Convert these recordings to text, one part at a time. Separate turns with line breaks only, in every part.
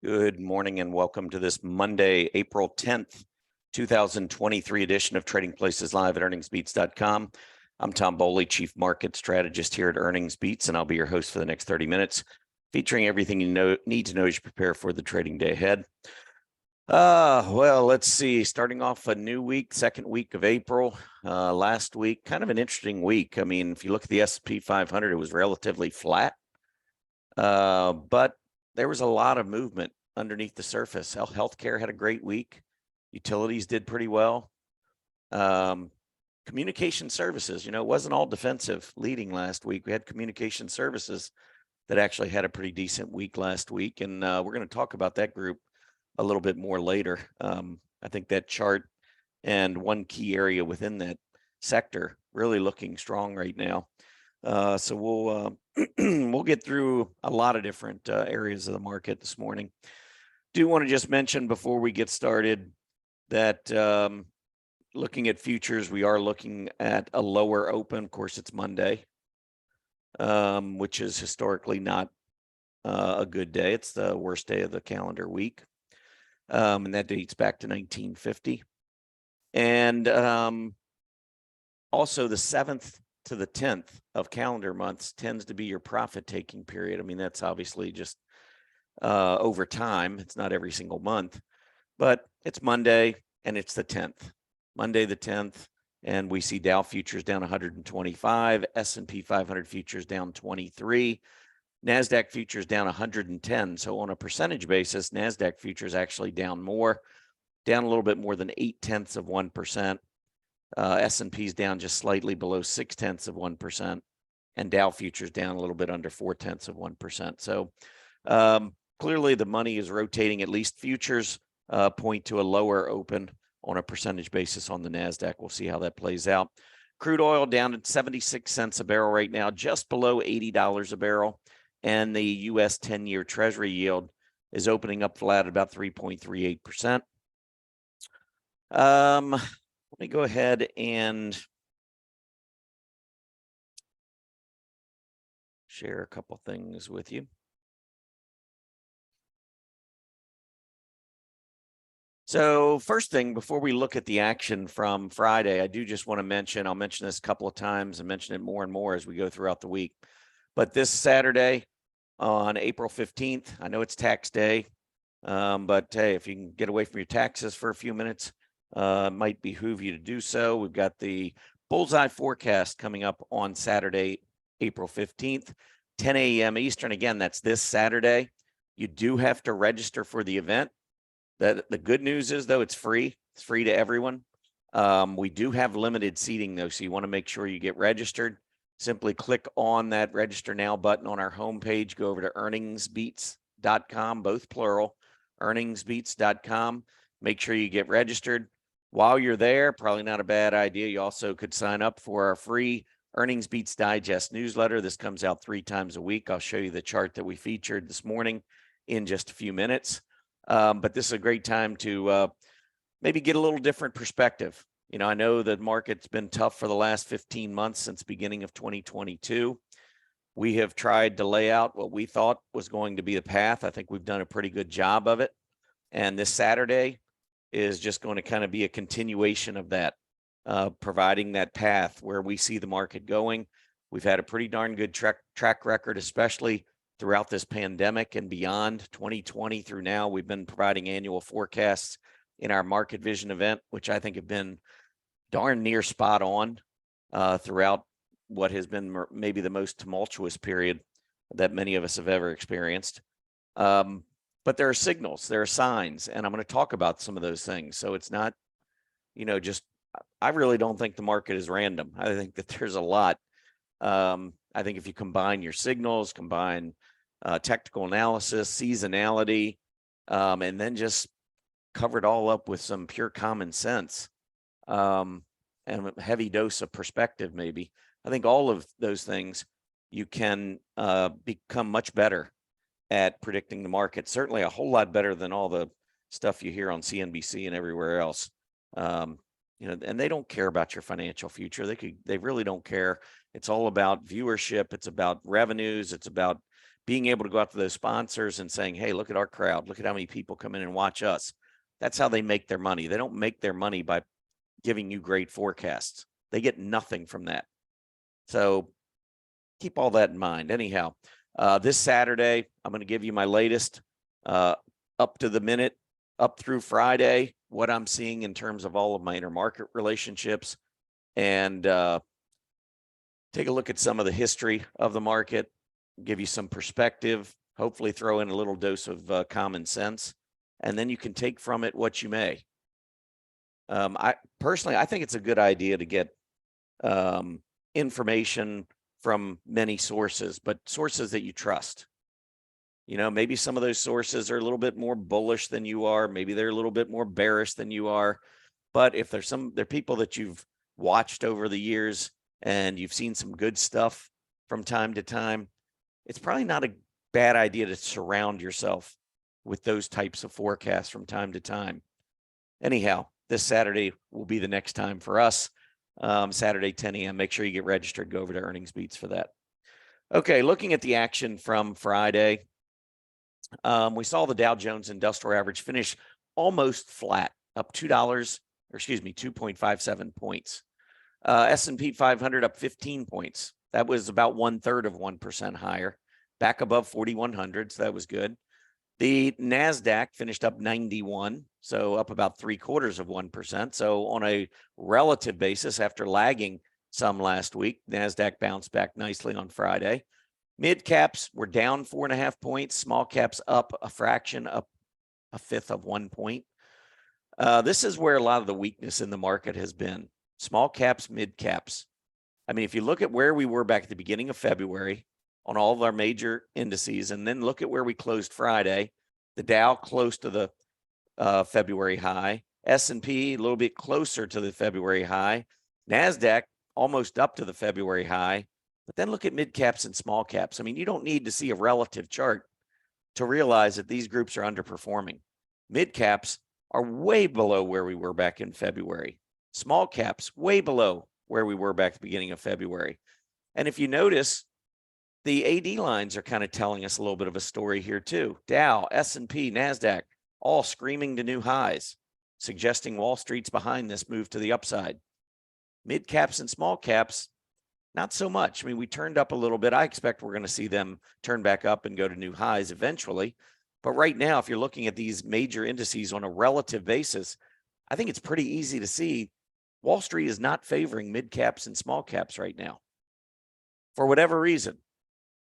Good morning and welcome to this Monday, April 10th, 2023 edition of Trading Places Live at earningsbeats.com. I'm Tom Bowley, Chief Market Strategist here at Earnings Beats, and I'll be your host for the next 30 minutes, featuring everything you need to know as you prepare for the trading day ahead. Well, let's see. Starting off a new week, second week of April. Last week, kind of an interesting week. I mean, if you look at the S&P 500, it was relatively flat, but there was a lot of movement underneath the surface. Healthcare had a great week. Utilities did pretty well. Communication services, it wasn't all defensive leading last week. We had communication services that actually had a pretty decent week last week, and we're going to talk about that group a little bit more later. I think that chart and one key area within that sector really looking strong right now. So we'll we'll get through a lot of different areas of the market this morning. Do want to just mention before we get started that looking at futures, we are looking at a lower open. Of course, it's Monday, which is historically not a good day. It's the worst day of the calendar week. And that dates back to 1950. And also the 7th to the 10th of calendar months tends to be your profit-taking period. I mean, that's obviously just over time. It's not every single month, but it's Monday and it's the 10th. Monday the 10th, and we see Dow futures down 125, S&P 500 futures down 23, NASDAQ futures down 110. So on a percentage basis, NASDAQ futures actually down more, down a little bit more than 0.8%. S&P's down just slightly below 0.6%, and Dow futures down a little bit under 0.4%. So clearly the money is rotating. At least futures point to a lower open on a percentage basis on the NASDAQ. We'll see how that plays out. Crude oil down at 76 cents a barrel right now, just below $80 a barrel. And the U.S. 10-year Treasury yield is opening up flat at about 3.38%. Let me go ahead and share a couple things with you. So first thing, before we look at the action from Friday, I do just want to mention, I'll mention this a couple of times and mention it more and more as we go throughout the week. But this Saturday on April 15th, I know it's tax day, but hey, if you can get away from your taxes for a few minutes, might behoove you to do so. We've got the bullseye forecast coming up on Saturday, April 15th, 10 a.m. Eastern. Again, that's this Saturday. You do have to register for the event. The good news is, though, it's free. It's free to everyone. We do have limited seating, though, so you want to make sure you get registered. Simply click on that Register Now button on our homepage. Go over to earningsbeats.com, both plural, earningsbeats.com. Make sure you get registered. While you're there, probably not a bad idea, you also could sign up for our free Earnings Beats Digest newsletter. This comes out 3 times a week. I'll show you the chart that we featured this morning in just a few minutes. But this is a great time to maybe get a little different perspective. I know the market's been tough for the last 15 months since beginning of 2022. We have tried to lay out what we thought was going to be the path. I think we've done a pretty good job of it. And this Saturday is just going to kind of be a continuation of that, providing that path where we see the market going. We've had a pretty darn good track record, especially throughout this pandemic and beyond. 2020 through now, we've been providing annual forecasts in our Market Vision event, which I think have been darn near spot on throughout what has been maybe the most tumultuous period that many of us have ever experienced. But there are signals, there are signs, and I'm going to talk about some of those things. So it's not, I really don't think the market is random. I think that there's a lot. I think if you combine your signals, combine technical analysis, seasonality, and then just cover it all up with some pure common sense and a heavy dose of perspective, maybe. I think all of those things, you can become much better at predicting the market. Certainly a whole lot better than all the stuff you hear on CNBC and everywhere else. And they don't care about your financial future. They really don't care. It's all about viewership. It's about revenues. It's about being able to go out to those sponsors and saying, hey, look at our crowd. Look at how many people come in and watch us. That's how they make their money. They don't make their money by giving you great forecasts. They get nothing from that. So keep all that in mind. Anyhow, this Saturday, I'm going to give you my latest up to the minute, up through Friday, what I'm seeing in terms of all of my intermarket relationships, and take a look at some of the history of the market, give you some perspective, hopefully throw in a little dose of common sense, and then you can take from it what you may. I personally think it's a good idea to get information from many sources, but sources that you trust. You know, maybe some of those sources are a little bit more bullish than you are. Maybe they're a little bit more bearish than you are. But if they're people that you've watched over the years and you've seen some good stuff from time to time, it's probably not a bad idea to surround yourself with those types of forecasts from time to time. Anyhow, this Saturday will be the next time for us. Saturday, 10 a.m. Make sure you get registered. Go over to Earnings Beats for that. Okay, looking at the action from Friday, we saw the Dow Jones Industrial Average finish almost flat, up $2.57 points. S&P 500 up 15 points. That was about 1/3 of 1% higher, back above 4,100. So that was good. The NASDAQ finished up 91, so up about 3/4 of 1%. So on a relative basis, after lagging some last week, NASDAQ bounced back nicely on Friday. Mid caps were down 4.5 points. Small caps up a fraction, up 1/5 of 1 point. This is where a lot of the weakness in the market has been. Small caps, mid caps. I mean, if you look at where we were back at the beginning of February on all of our major indices, and then look at where we closed Friday, the Dow close to the February high, S&P a little bit closer to the February high, NASDAQ almost up to the February high. But then look at mid caps and small caps. I mean, you don't need to see a relative chart to realize that these groups are underperforming. Mid caps are way below where we were back in February. Small caps way below where we were back at the beginning of February. And if you notice, the AD lines are kind of telling us a little bit of a story here too. Dow, S&P, NASDAQ, all screaming to new highs, suggesting Wall Street's behind this move to the upside. Mid caps and small caps, not so much. I mean, we turned up a little bit. I expect we're going to see them turn back up and go to new highs eventually. But right now, if you're looking at these major indices on a relative basis, I think it's pretty easy to see Wall Street is not favoring mid caps and small caps right now for whatever reason.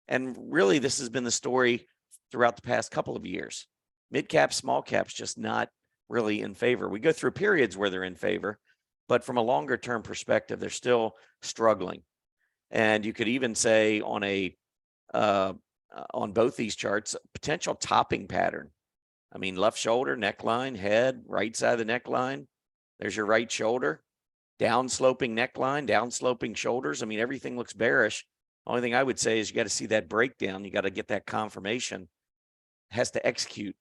And really, this has been the story throughout the past couple of years. Mid caps, small caps, just not really in favor. We go through periods where they're in favor, but from a longer term perspective, they're still struggling. And you could even say on both these charts, potential topping pattern. I mean, left shoulder, neckline, head, right side of the neckline. There's your right shoulder, down sloping neckline, down sloping shoulders. I mean, everything looks bearish. Only thing I would say is you got to see that breakdown. You got to get that confirmation. It has to execute.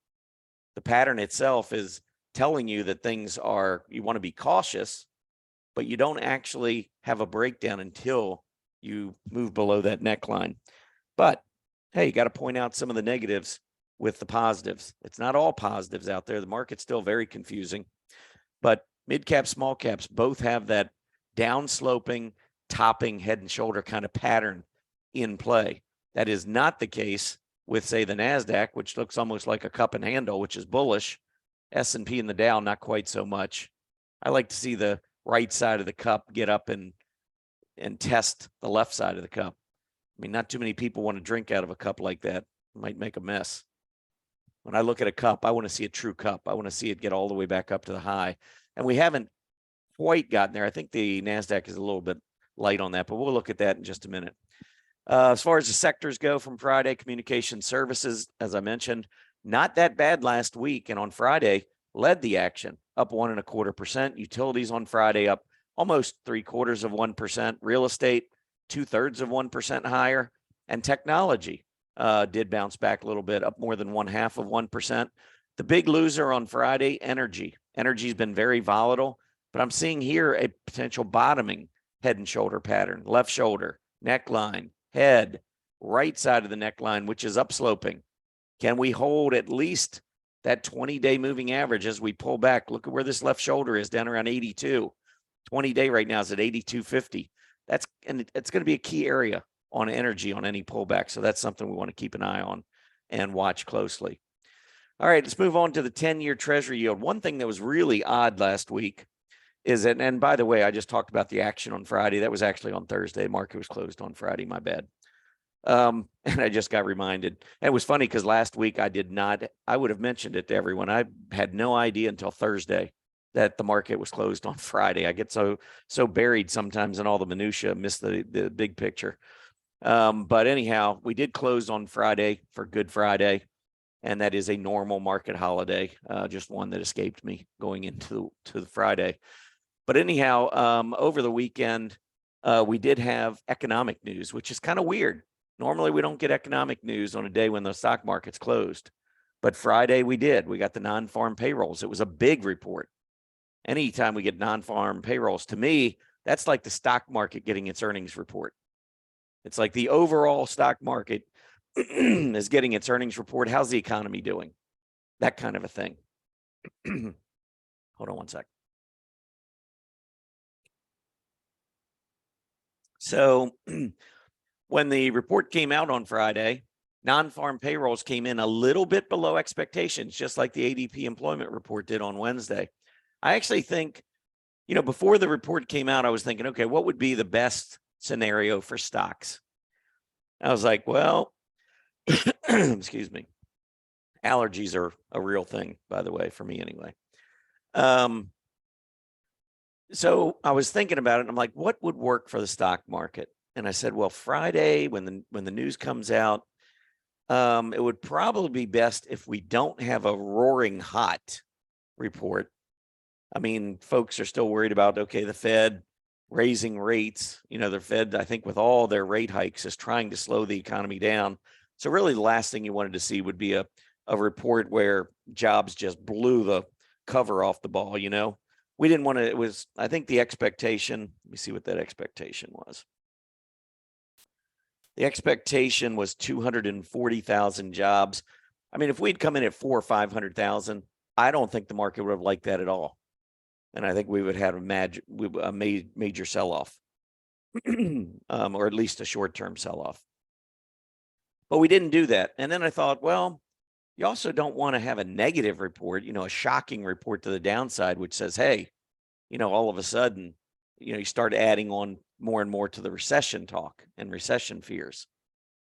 The pattern itself is telling you that things are, you want to be cautious, but you don't actually have a breakdown until you move below that neckline. But hey, you got to point out some of the negatives with the positives. It's not all positives out there. The market's still very confusing, but mid cap, small caps both have that down sloping, topping head and shoulder kind of pattern in play. That is not the case with, say, the NASDAQ, which looks almost like a cup and handle, which is bullish. S&P and the Dow, not quite so much. I like to see the right side of the cup get up and test the left side of the cup. I mean, not too many people want to drink out of a cup like that. It might make a mess. When I look at a cup, I want to see a true cup. I want to see it get all the way back up to the high. And we haven't quite gotten there. I think the NASDAQ is a little bit light on that, but we'll look at that in just a minute. As far as the sectors go from Friday, communication services, as I mentioned, not that bad last week. And on Friday, led the action, up 1.25%. Utilities on Friday up almost 3/4 of 1%. Real estate, 2/3 of 1% higher. And technology did bounce back a little bit, up more than 1/2 of 1%. The big loser on Friday, energy. Energy's been very volatile, but I'm seeing here a potential bottoming head and shoulder pattern, left shoulder, neckline, head, right side of the neckline, which is upsloping. Can we hold at least that 20-day moving average as we pull back? Look at where this left shoulder is, down around 82. 20-day right now is at 82.50. And it's going to be a key area on energy on any pullback. So that's something we want to keep an eye on and watch closely. All right, let's move on to the 10-year Treasury yield. One thing that was really odd last week is, and by the way, I just talked about the action on Friday. That was actually on Thursday. Market was closed on Friday. My bad. And I just got reminded. And it was funny because last week I would have mentioned it to everyone. I had no idea until Thursday that the market was closed on Friday. I get so buried sometimes in all the minutia, miss the big picture. But anyhow, we did close on Friday for Good Friday, and that is a normal market holiday, just one that escaped me going into the Friday. But anyhow, over the weekend, we did have economic news, which is kind of weird. Normally, we don't get economic news on a day when the stock market's closed. But Friday, we did. We got the non-farm payrolls. It was a big report. Anytime we get non-farm payrolls, to me, that's like the stock market getting its earnings report. It's like the overall stock market is getting its earnings report. How's the economy doing? That kind of a thing. Hold on one sec. So when the report came out on Friday, non-farm payrolls came in a little bit below expectations, just like the ADP employment report did on Wednesday. I actually think, before the report came out, I was thinking, okay, what would be the best scenario for stocks? I was like, well, excuse me. Allergies are a real thing, by the way, for me anyway. So I was thinking about it, and I'm like, what would work for the stock market? And I said, well, Friday, when the news comes out, it would probably be best if we don't have a roaring hot report. I mean, folks are still worried about, okay, the Fed raising rates. The Fed, I think with all their rate hikes, is trying to slow the economy down. So really the last thing you wanted to see would be a report where jobs just blew the cover off the ball, We didn't want to, I think the expectation, let me see what that expectation was. The expectation was 240,000 jobs. I mean, if we'd come in at 400,000 or 500,000, I don't think the market would have liked that at all. And I think we would have a major sell-off, or at least a short-term sell-off. But we didn't do that. And then I thought, well, you also don't want to have a negative report, a shocking report to the downside, which says, hey, all of a sudden, you start adding on more and more to the recession talk and recession fears.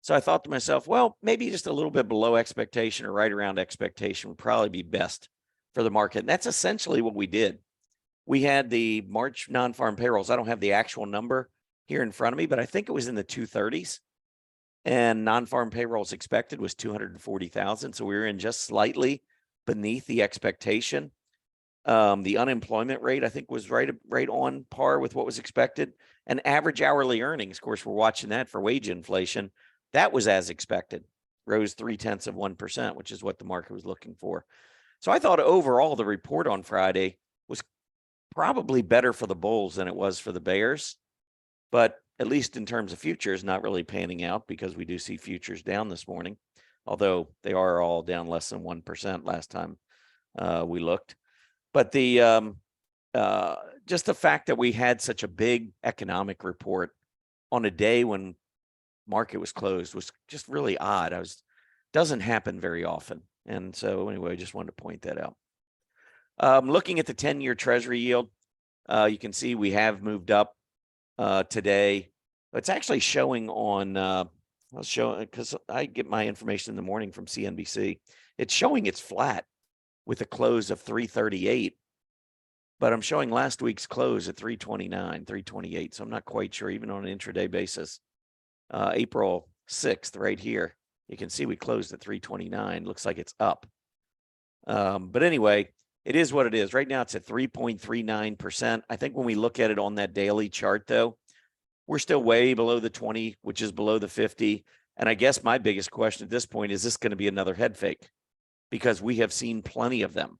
So I thought to myself, well, maybe just a little bit below expectation or right around expectation would probably be best for the market. And that's essentially what we did. We had the March non-farm payrolls. I don't have the actual number here in front of me, but I think it was in the 230s. And non-farm payrolls expected was 240,000. So we were in just slightly beneath the expectation. The unemployment rate, I think, was right on par with what was expected. And average hourly earnings, of course, we're watching that for wage inflation. That was as expected, rose 0.3%, which is what the market was looking for. So I thought overall the report on Friday was probably better for the bulls than it was for the bears. But at least in terms of futures, not really panning out, because we do see futures down this morning, although they are all down less than 1% last time we looked. But the just the fact that we had such a big economic report on a day when market was closed was just really odd. Doesn't happen very often. And so anyway, I just wanted to point that out. Looking at the 10-year Treasury yield, you can see we have moved up today. It's actually showing on, I'll show, because I get my information in the morning from CNBC. It's showing it's flat with a close of 338, but I'm showing last week's close at 329, 328. So I'm not quite sure, even on an intraday basis. April 6th, right here, you can see we closed at 329. Looks like it's up. But anyway, it is what it is. Right now, it's at 3.39%. I think when we look at it on that daily chart, though, we're still way below the 20, which is below the 50. And I guess my biggest question at this point is this going to be another head fake? Because we have seen plenty of them.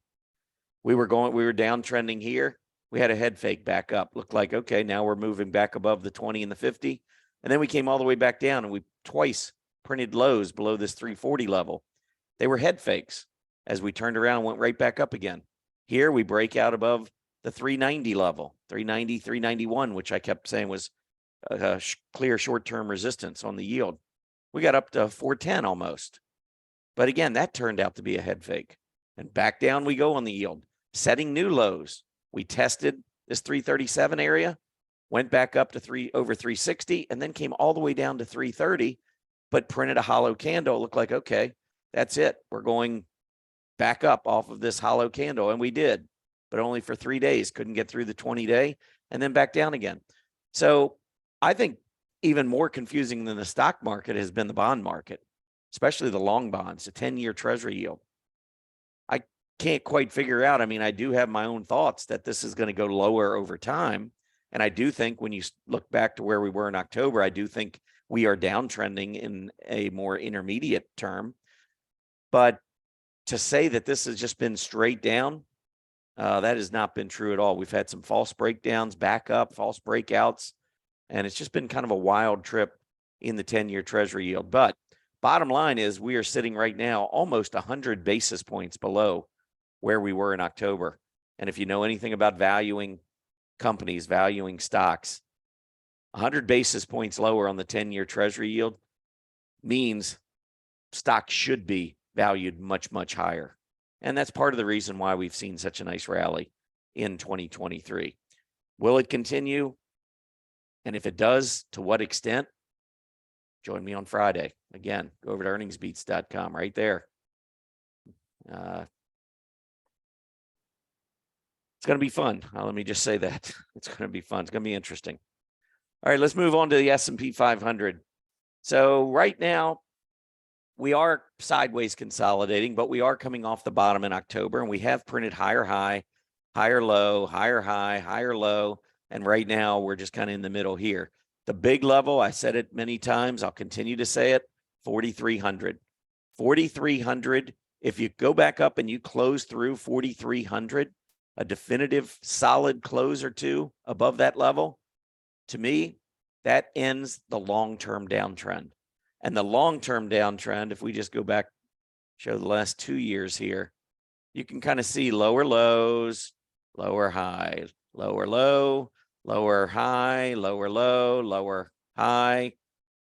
We were downtrending here. We had a head fake back up. Looked like, okay, now we're moving back above the 20 and the 50. And then we came all the way back down and we twice printed lows below this 340 level. They were head fakes as we turned around and went right back up again. Here we break out above the 390 level, 390, 391, which I kept saying was a clear short-term resistance on the yield. We got up to 410 almost. But again, that turned out to be a head fake. And back down we go on the yield, setting new lows. We tested this 337 area, went back up to over 360, and then came all the way down to 330, but printed a hollow candle. It looked like, okay, that's it. We're going back up off of this hollow candle. And we did, but only for 3 days. Couldn't get through the 20-day and then back down again. So I think even more confusing than the stock market has been the bond market, especially the long bonds, the 10-year Treasury yield. I can't quite figure out. I mean, I do have my own thoughts that this is going to go lower over time. And I do think when you look back to where we were in October, I do think we are downtrending in a more intermediate term. But to say that this has just been straight down, that has not been true at all. We've had some false breakdowns, back up, false breakouts, and it's just been kind of a wild trip in the 10-year Treasury yield. But bottom line is we are sitting right now almost 100 basis points below where we were in October. And if you know anything about valuing companies, valuing stocks, 100 basis points lower on the 10-year Treasury yield means stocks should be valued much, much higher. And that's part of the reason why we've seen such a nice rally in 2023. Will it continue? And if it does, to what extent? Join me on Friday. Again, go over to earningsbeats.com right there. It's going to be fun. Let me just say that. It's going to be fun. It's going to be interesting. All right, let's move on to the S&P 500. So right now, we are sideways consolidating, but we are coming off the bottom in October, and we have printed higher high, higher low, higher high, higher low, and right now we're just kind of in the middle here. The big level, I said it many times, I'll continue to say it, 4,300. 4,300, if you go back up and you close through 4,300, a definitive solid close or two above that level, to me, that ends the long-term downtrend. And the long-term downtrend, if we just go back, show the last 2 years here, you can kind of see lower lows, lower highs, lower low, lower high, lower low, lower high.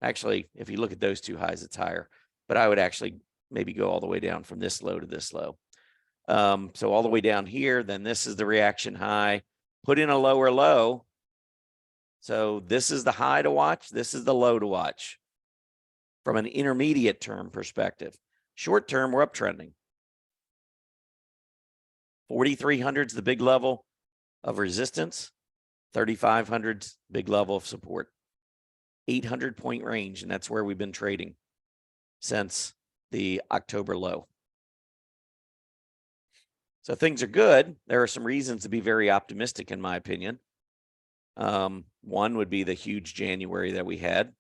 Actually, if you look at those two highs, it's higher. But I would actually maybe go all the way down from this low to this low. So all the way down here, then this is the reaction high. Put in a lower low. So this is the high to watch. This is the low to watch. From an intermediate term perspective. Short term, we're uptrending. 4,300 is the big level of resistance. 3,500 is big level of support. 800-point range, and that's where we've been trading since the October low. So things are good. There are some reasons to be very optimistic, in my opinion. One would be the huge January that we had.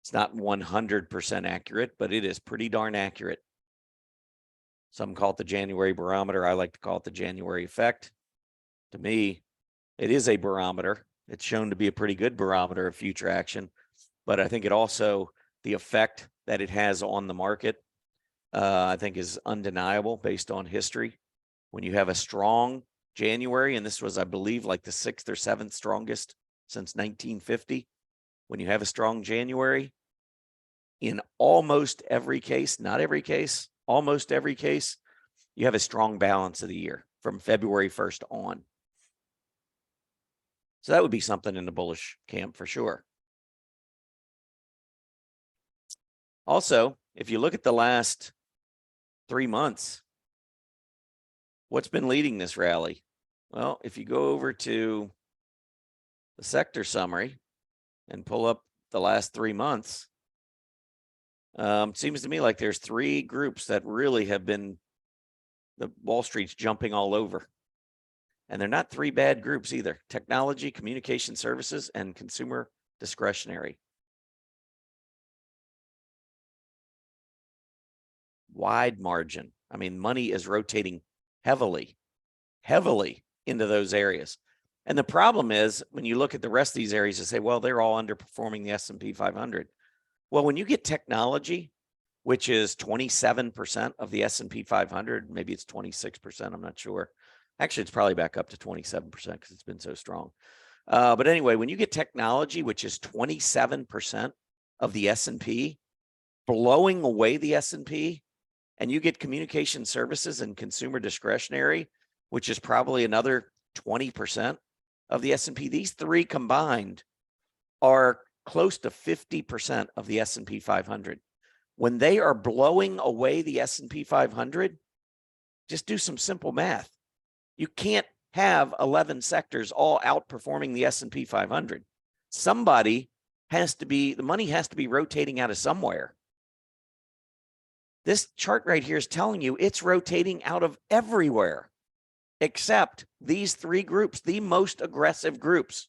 It's not 100% accurate, but it is pretty darn accurate. Some call it the January barometer. I like to call it the January effect. To me, it is a barometer. It's shown to be a pretty good barometer of future action, but I think it also, the effect that it has on the market, I think is undeniable based on history. When you have a strong January, and this was, I believe, like the 6th or 7th strongest since 1950, when you have a strong January, in almost every case, not every case, almost every case, you have a strong balance of the year from February 1st on. So that would be something in the bullish camp for sure. Also, if you look at the last 3 months, what's been leading this rally? Well, if you go over to the sector summary and pull up the last 3 months, it seems to me like there's 3 groups that really have been, the Wall Street's jumping all over. And they're not 3 bad groups either. Technology, communication services, and consumer discretionary. Wide margin. I mean, money is rotating heavily into those areas. And the problem is when you look at the rest of these areas and say, well, they're all underperforming the S&P 500. Well, when you get technology, which is 27% of the S&P 500, maybe it's 26%, I'm not sure. Actually, it's probably back up to 27% because it's been so strong. But anyway, when you get technology, which is 27% of the S&P, blowing away the S&P, and you get communication services and consumer discretionary, which is probably another 20% of the S&P, these three combined are close to 50% of the S&P 500. When they are blowing away the S&P 500, just do some simple math. You can't have 11 sectors all outperforming the S&P 500. Somebody has to be, the money has to be rotating out of somewhere. This chart right here is telling you it's rotating out of everywhere except these three groups, the most aggressive groups.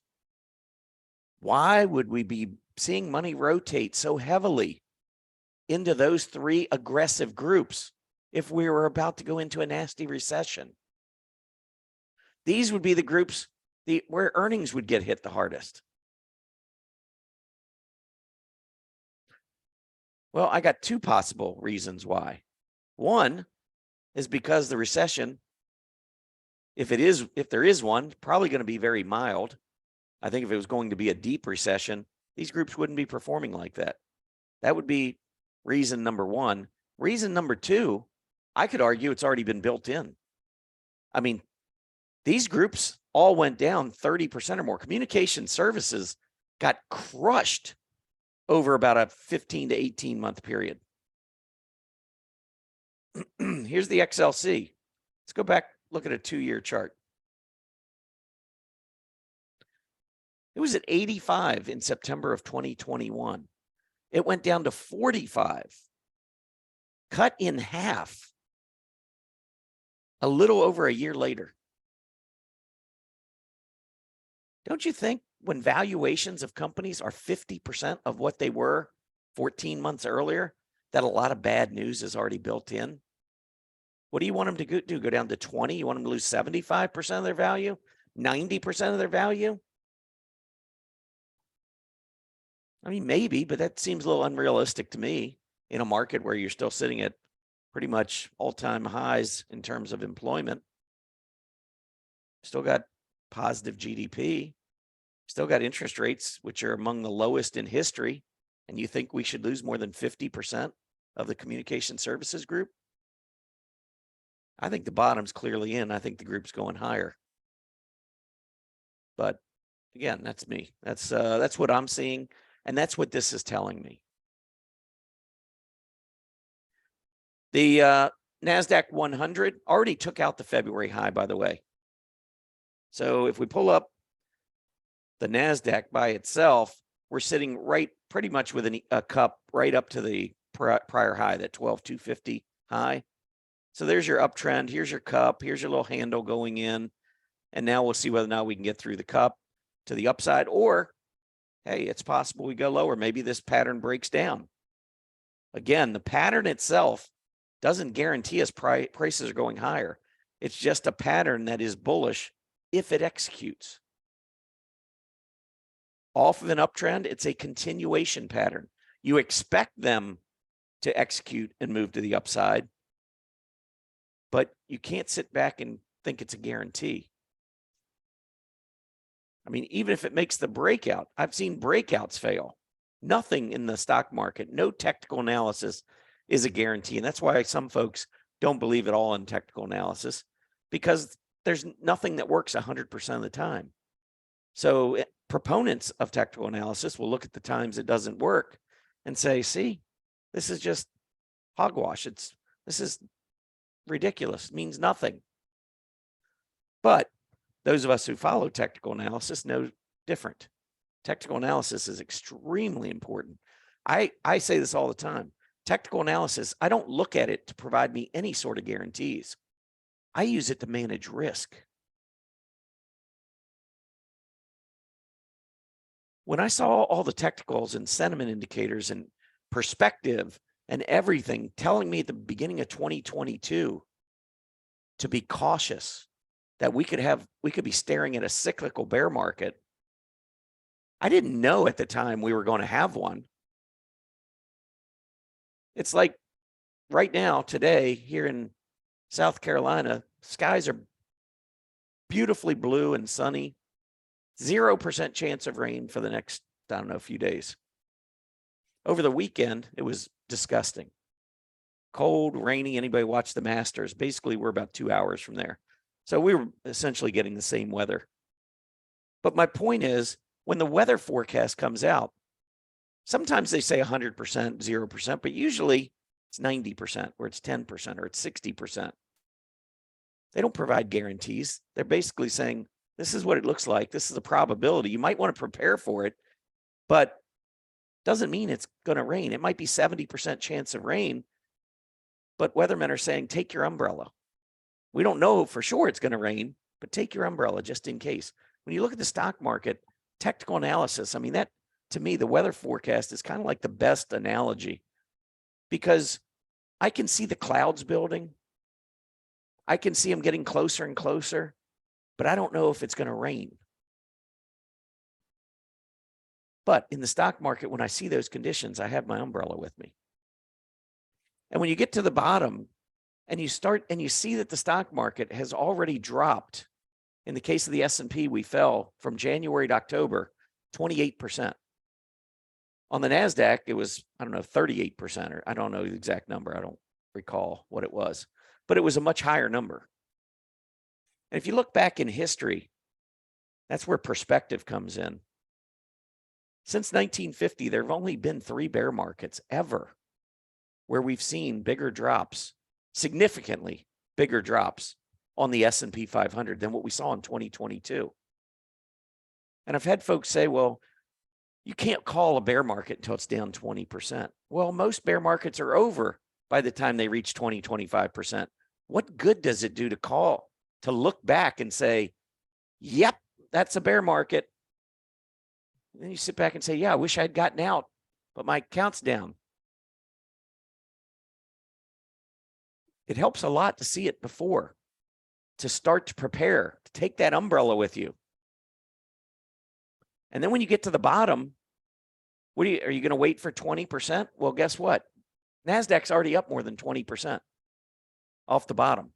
Why would we be seeing money rotate so heavily into those three aggressive groups if we were about to go into a nasty recession? These would be the groups where earnings would get hit the hardest. Well, I got two possible reasons why. One is because the recession, if there is one, probably going to be very mild. I think if it was going to be a deep recession, these groups wouldn't be performing like that. That would be reason number one. Reason number two, I could argue it's already been built in. I mean, these groups all went down 30% or more. Communication services got crushed over about a 15 to 18 month period. Here's the XLC. Let's go back, look at a 2-year chart. It was at 85 in September of 2021. It went down to 45, cut in half a little over a year later. Don't you think when valuations of companies are 50% of what they were 14 months earlier, that a lot of bad news is already built in? What do you want them to do? Go down to 20? You want them to lose 75% of their value? 90% of their value? I mean, maybe, but that seems a little unrealistic to me in a market where you're still sitting at pretty much all-time highs in terms of employment. Still got positive GDP. Still got interest rates, which are among the lowest in history. And you think we should lose more than 50% of the communication services group? I think the bottom's clearly in. I think the group's going higher. But again, that's me. That's what I'm seeing. And that's what this is telling me. The NASDAQ 100 already took out the February high, by the way. So if we pull up the NASDAQ by itself, we're sitting right pretty much with a cup right up to the prior high, that 12,250 high. So there's your uptrend. Here's your cup. Here's your little handle going in. And now we'll see whether or not we can get through the cup to the upside, or, hey, it's possible we go lower. Maybe this pattern breaks down. Again, the pattern itself doesn't guarantee us prices are going higher. It's just a pattern that is bullish if it executes. Off of an uptrend, it's a continuation pattern. You expect them to execute and move to the upside, but you can't sit back and think it's a guarantee. I mean, even if it makes the breakout, I've seen breakouts fail. Nothing in the stock market, no technical analysis is a guarantee. And that's why some folks don't believe at all in technical analysis, because there's nothing that works 100% of the time. So proponents of technical analysis will look at the times it doesn't work and say, see, this is just hogwash. This is ridiculous. It means nothing. But those of us who follow technical analysis know different. Technical analysis is extremely important. I say this all the time. Technical analysis, I don't look at it to provide me any sort of guarantees. I use it to manage risk. When I saw all the technicals and sentiment indicators and perspective and everything telling me at the beginning of 2022 to be cautious, that we could be staring at a cyclical bear market. I didn't know at the time we were going to have one. It's like right now, today, here in South Carolina, skies are beautifully blue and sunny. 0% chance of rain for the next, I don't know, few days. Over the weekend, it was disgusting. Cold, rainy. Anybody watch the Masters? Basically, we're about 2 hours from there. So we were essentially getting the same weather. But my point is, when the weather forecast comes out, sometimes they say 100%, 0%, but usually it's 90% or it's 10% or it's 60%. They don't provide guarantees. They're basically saying, this is what it looks like. This is a probability. You might want to prepare for it, but doesn't mean it's going to rain. It might be 70% chance of rain, but weathermen are saying, take your umbrella. We don't know for sure it's going to rain, but take your umbrella just in case. When you look at the stock market, technical analysis, I mean, that to me, the weather forecast is kind of like the best analogy, because I can see the clouds building. I can see them getting closer and closer, but I don't know if it's going to rain. But in the stock market, when I see those conditions, I have my umbrella with me. And when you get to the bottom and you see that the stock market has already dropped, in the case of the S&P, we fell from January to October, 28%. On the NASDAQ, it was, I don't know, 38%, or I don't know the exact number. I don't recall what it was, but it was a much higher number. And if you look back in history, that's where perspective comes in. Since 1950, there have only been 3 bear markets ever where we've seen bigger drops, significantly bigger drops on the S&P 500 than what we saw in 2022. And I've had folks say, well, you can't call a bear market until it's down 20%. Well, most bear markets are over by the time they reach 20, 25%. What good does it do to look back and say, yep, that's a bear market? And then you sit back and say, yeah, I wish I'd gotten out, but my account's down. It helps a lot to see it before, to start to prepare, to take that umbrella with you. And then when you get to the bottom, are you going to wait for 20%? Well, guess what? NASDAQ's already up more than 20% off the bottom.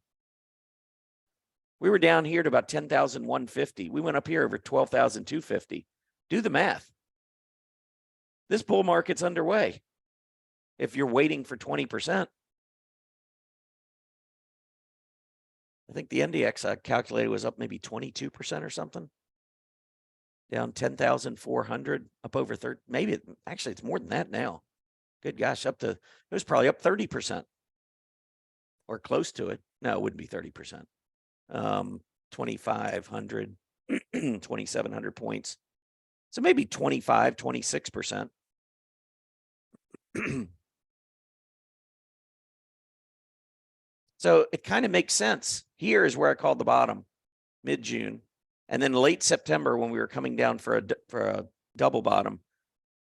We were down here to about 10,150. We went up here over 12,250. Do the math. This bull market's underway. If you're waiting for 20%, I think the NDX I calculated was up maybe 22% or something. Down 10,400, up over 30. Maybe actually it's more than that now. Good gosh, it was probably up 30% or close to it. No, it wouldn't be 30%. 2,500, 2,700 points. So maybe 25, 26%. So it kind of makes sense. Here is where I called the bottom, mid-June. And then late September, when we were coming down for a double bottom,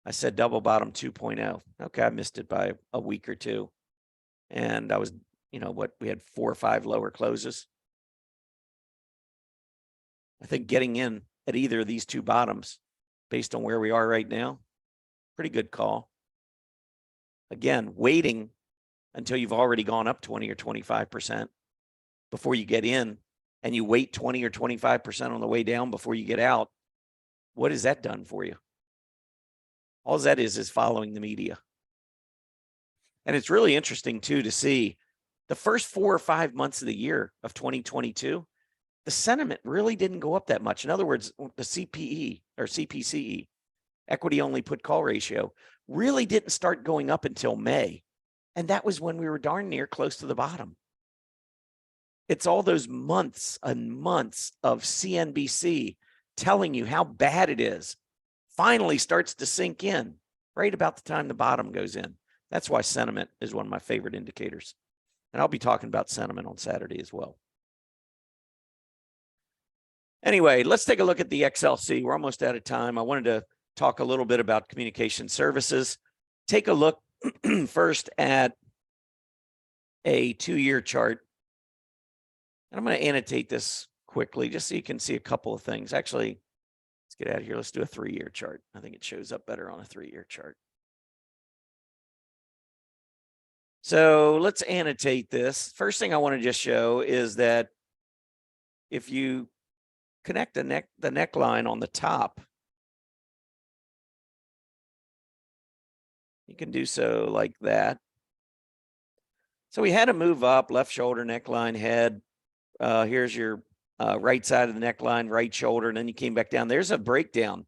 I said double bottom 2.0. Okay, I missed it by a week or two. And I was, we had 4 or 5 lower closes. I think getting in at either of these 2 bottoms, based on where we are right now, pretty good call. Again, waiting until you've already gone up 20 or 25% before you get in, and you wait 20 or 25% on the way down before you get out. What has that done for you? All that is following the media. And it's really interesting, too, to see the first 4 or 5 months of the year of 2022, the sentiment really didn't go up that much. In other words, the CPE or CPCE, equity only put call ratio, really didn't start going up until May. And that was when we were darn near close to the bottom. It's all those months and months of CNBC telling you how bad it is finally starts to sink in right about the time the bottom goes in. That's why sentiment is one of my favorite indicators. And I'll be talking about sentiment on Saturday as well. Anyway, let's take a look at the XLC. We're almost out of time. I wanted to talk a little bit about communication services. Take a look first at a 2-year chart. And I'm going to annotate this quickly, just so you can see a couple of things. Actually, let's get out of here. Let's do a 3-year chart. I think it shows up better on a 3-year chart. So let's annotate this. First thing I want to just show is that if you connect the neckline on the top, you can do so like that. So we had to move up, left shoulder, neckline, head. Here's your right side of the neckline, right shoulder, and then you came back down. There's a breakdown.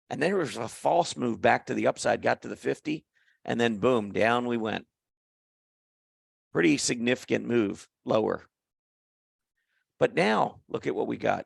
And then there was a false move back to the upside, got to the 50, and then boom, down we went. Pretty significant move lower. But now look at what we got.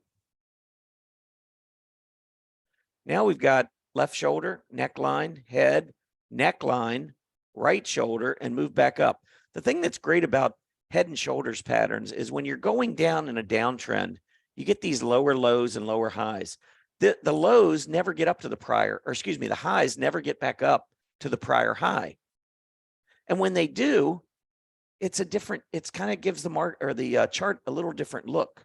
Now we've got left shoulder, neckline, head, neckline, right shoulder, and move back up. The thing that's great about head and shoulders patterns is when you're going down in a downtrend, you get these lower lows and lower highs. The lows never get up to the prior, or excuse me, the highs never get back up to the prior high. And when they do, it's kind of gives the mark or the chart a little different look.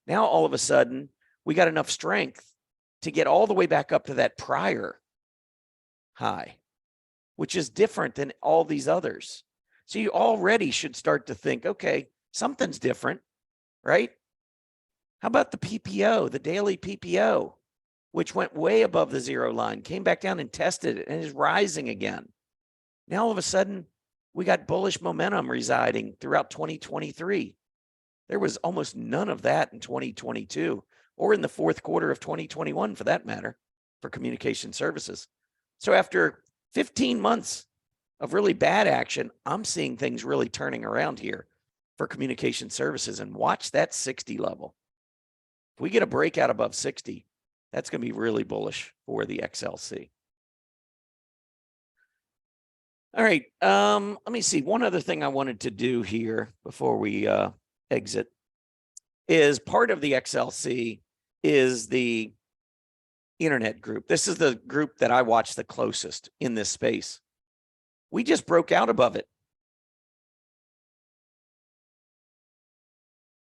Now, all of a sudden, we got enough strength to get all the way back up to that prior high, which is different than all these others. So you already should start to think, okay, something's different, right? How about the PPO, the daily PPO, which went way above the zero line, came back down and tested it and is rising again. Now, all of a sudden, we got bullish momentum residing throughout 2023. There was almost none of that in 2022 or in the fourth quarter of 2021, for that matter, for communication services. So after 15 months of really bad action, I'm seeing things really turning around here for communication services. And watch that 60 level. If we get a breakout above 60, that's going to be really bullish for the XLC. All right. Let me see. One other thing I wanted to do here before we exit is part of the XLC is the internet group. This is the group that I watch the closest in this space. We just broke out above it.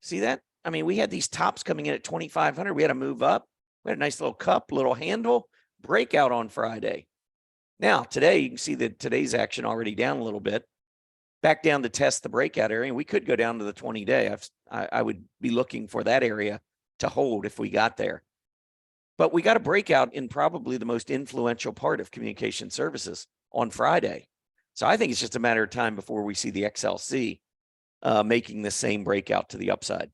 See that? I mean, we had these tops coming in at 2,500. We had to move up. We had a nice little cup, little handle, breakout on Friday. Now, today, you can see that today's action already down a little bit. Back down to test the breakout area. And we could go down to the 20-day. I would be looking for that area to hold if we got there. But we got a breakout in probably the most influential part of communication services on Friday. So I think it's just a matter of time before we see the XLC making the same breakout to the upside.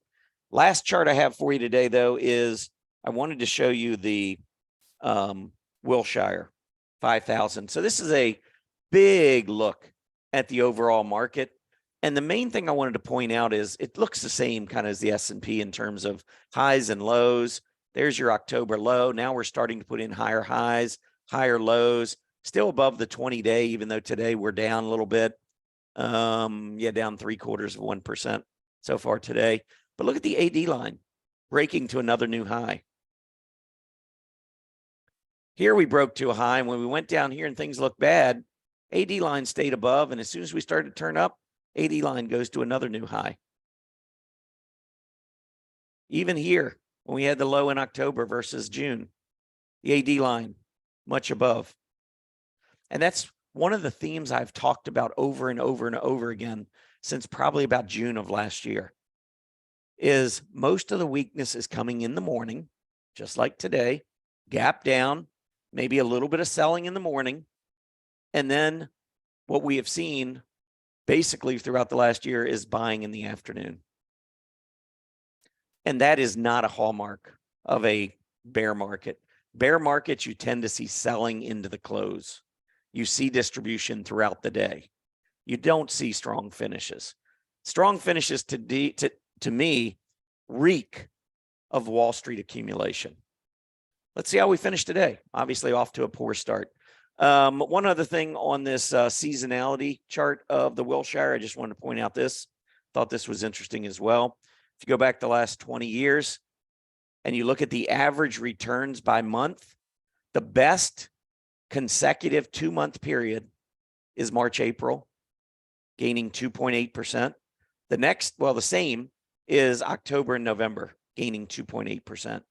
Last chart I have for you today, though, is I wanted to show you the Wilshire 5,000. So this is a big look at the overall market. And the main thing I wanted to point out is it looks the same kind of as the S&P in terms of highs and lows. There's your October low. Now we're starting to put in higher highs, higher lows, still above the 20-day, even though today we're down a little bit. Down 0.75% so far today. But look at the AD line breaking to another new high. Here we broke to a high, and when we went down here and things looked bad, AD line stayed above, and as soon as we started to turn up, AD line goes to another new high. Even here, when we had the low in October versus June, the AD line much above. And that's one of the themes I've talked about over and over and over again since probably about June of last year, is most of the weakness is coming in the morning, just like today, gap down, maybe a little bit of selling in the morning. And then what we have seen basically throughout the last year is buying in the afternoon. And that is not a hallmark of a bear market. Bear markets, you tend to see selling into the close. You see distribution throughout the day. You don't see strong finishes. Strong finishes to me reek of Wall Street accumulation. Let's see how we finish today. Obviously off to a poor start. One other thing on this seasonality chart of the Wilshire, I just wanted to point out this. Thought this was interesting as well. If you go back the last 20 years and you look at the average returns by month, the best consecutive 2-month period is March, April, gaining 2.8%. The next, well, the same is October and November, gaining 2.8%.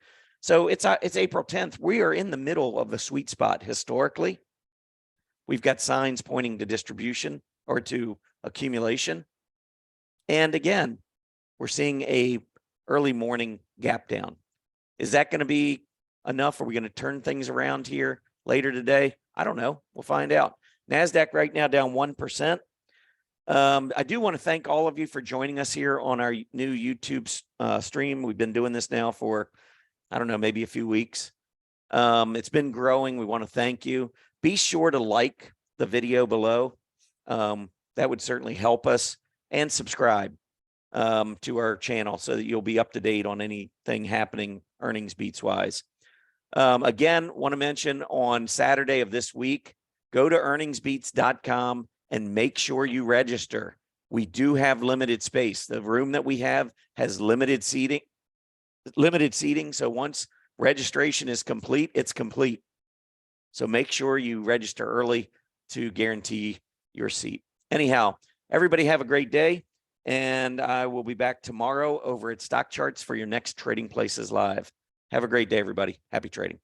So it's April 10th. We are in the middle of the sweet spot historically. We've got signs pointing to distribution or to accumulation. And again, we're seeing a early morning gap down. Is that going to be enough? Are we going to turn things around here later today? I don't know. We'll find out. NASDAQ right now down 1%. I do want to thank all of you for joining us here on our new YouTube stream. We've been doing this now for, I don't know, maybe a few weeks. It's been growing. We want to thank you. Be sure to like the video below. That would certainly help us, and subscribe to our channel so that you'll be up to date on anything happening earnings beats wise. Again, want to mention on Saturday of this week, go to earningsbeats.com and make sure you register. We do have limited space. The room that we have has limited seating. So once registration is complete, it's complete. So make sure you register early to guarantee your seat. Anyhow, everybody have a great day, and I will be back tomorrow over at Stock Charts for your next Trading Places Live. Have a great day, everybody. Happy trading.